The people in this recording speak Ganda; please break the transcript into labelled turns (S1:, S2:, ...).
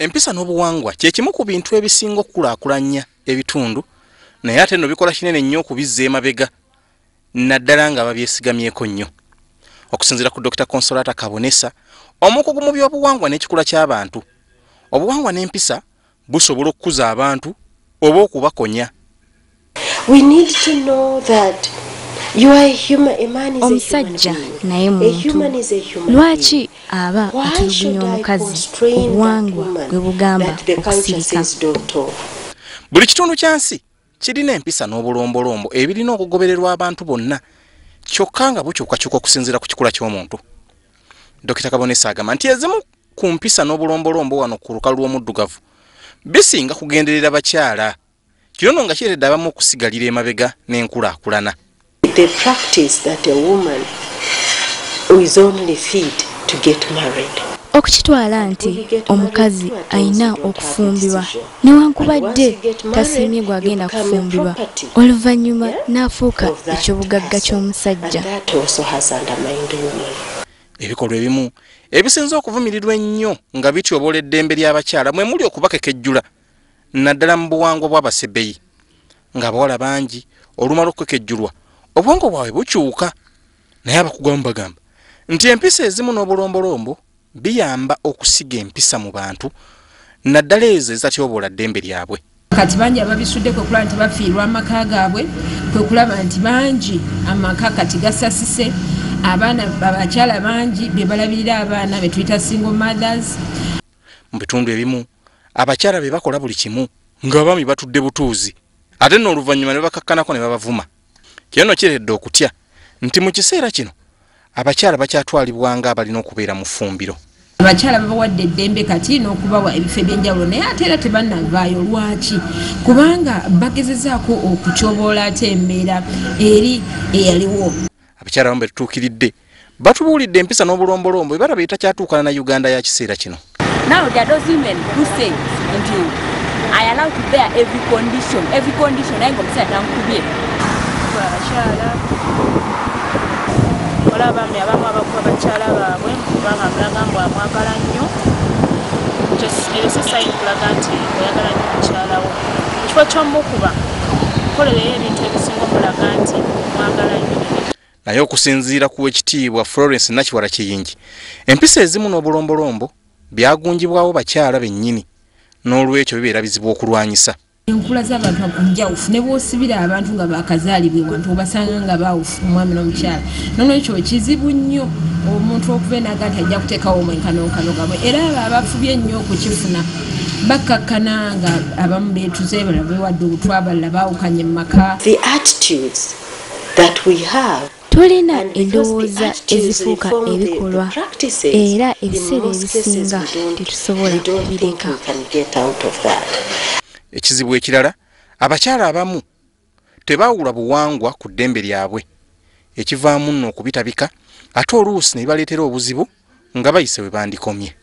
S1: Empisa n'obuwangwa kye kimu ku bintu ebisinga okukulaakulanya ebitundu naye ate no bikola kinene nnyo okubizza emabega naddala nga babyesigamyeko nnyo. Okusinziira ku Dr. Consolata Kabonesa, omukugu mu by'obuwangwa n'ekikula ky'abantu, obuwangwa n'empisa busobola okukuza abantu oba okubakonya.
S2: We need to know that you are a human, a man is
S3: omusajja naye muntu lwaki aba atulugunya omukazi obuwangwa gwe bugamba okusirika.
S1: Buli kitundu kyansi kirina empisa n'obulombolombo ebirina okugobererwa abantu bonna kyokka nga bukyukakyuka okusinziira ku kikula ky'omuntu. Dr. Kabonesa agamba nti ezimu ku mpisa n'obulombolombo wano ku lukalu lw'omuddugavu bisinga kugenderera bakyala, kino nga kireedde abamu okusigalira emabega n'enkulaakulana.
S2: The practice that a woman is only fit to get married.
S3: Okukitwala nti omukazi ayina okufumbirwa newankubadde tasiimye gwagenda kufumbirwa oluvannyuma n'afuuka ekyobugagga ky'omusajja.
S1: Ebikolwa ebimu ebisinza okuvumirirwa ennyo nga bityoboola eddembe ly'abakyala mwe muli okubakekejjula naddala mu buwangwa bw'abasebeyi ng'abawala bangi olumala okukekejjulwa obwongo bwabwe bukyuka. Naye abakugamu bagamba nti empisa ezimu n'obulombolombo biyamba okusiga empisa mu bantu naddala ezo ezatyoboola ddembe lyabwe.
S4: Kati bangi ababisudde kwe kulaba nti bafiirwa amaka gaabwe, kwe kulaba nti bangi amaka kati gasasise, abaana abakyala bangi be balabirira abaana be tuyita single mothers.
S1: Mu bitundu ebimu abakyala be bakola buli kimu ng'abaami batudde butuuzi ate n'oluvannyuma ne bakakkanako ne babavuma. Kino kiredde okutya nti mu kiseera kino abakyala bakyatwalibwa nga abalina okubeera mu ffumbiro.
S4: Abakyala babawadde eddembe kati n'okubawa ebifo eby'enjawulo naye ate era tebannavaayo. Lwaki? Kubanga bagezezaako okutyoboola ate embeera eri eyaliwo. Abakyala
S1: abamu betutuukiridde batubuulidde empisa n'obulombolombo ebalaba etakyatuukana na Uganda ya kiseera kino.
S5: Now there are those women who say until I allow to bear every condition naye ng'omusajja tankubye.
S6: Abakyala olabami abamu abakuba bakyala baabwe kubanga mulaga mbu amwagala nnyo, ekyo si sayini kulaga nti oyagala nnyo mukyala wo. Ekifo ky'omukuba kolereyo ebintu ebisinga omulaga nti omwagala nnyo.
S1: Naye okusinziira ku w'ekitiibwa Florence Nakiwala Kiyingi, empisa ezimu n'obulombolombo byagunjibwawo bakyala bennyini n'olwekyo bibeera bizibu okulwanyisa.
S4: Enkula z'abantu njawufu ne bw'osibira abantu nga bakazaalibwa ewantu obasanga nga baawufu omwami n'omukyala. N'olwekyo kizibu nnyo omuntu okuba enaga nti ajja kuteekawo omwenkanonkano gabwe era abo abafubye ennyo okukifuna bakkakkana nga abamu beetuze balala beewadde obutwa abalala baawukanye mu maka.
S2: The attitudes that we have
S3: tulina endowooza ezifuuka ebikolwa era ebiseera ebisinga tetusobola kubireka.
S1: Ekizibu ekirala abakyala abamu tebaawula buwangwa ku ddembe lyabwe ekivaamu nno okubitabika ate oluusi ne bibaleetera obuzibu nga bayise we bandikomye.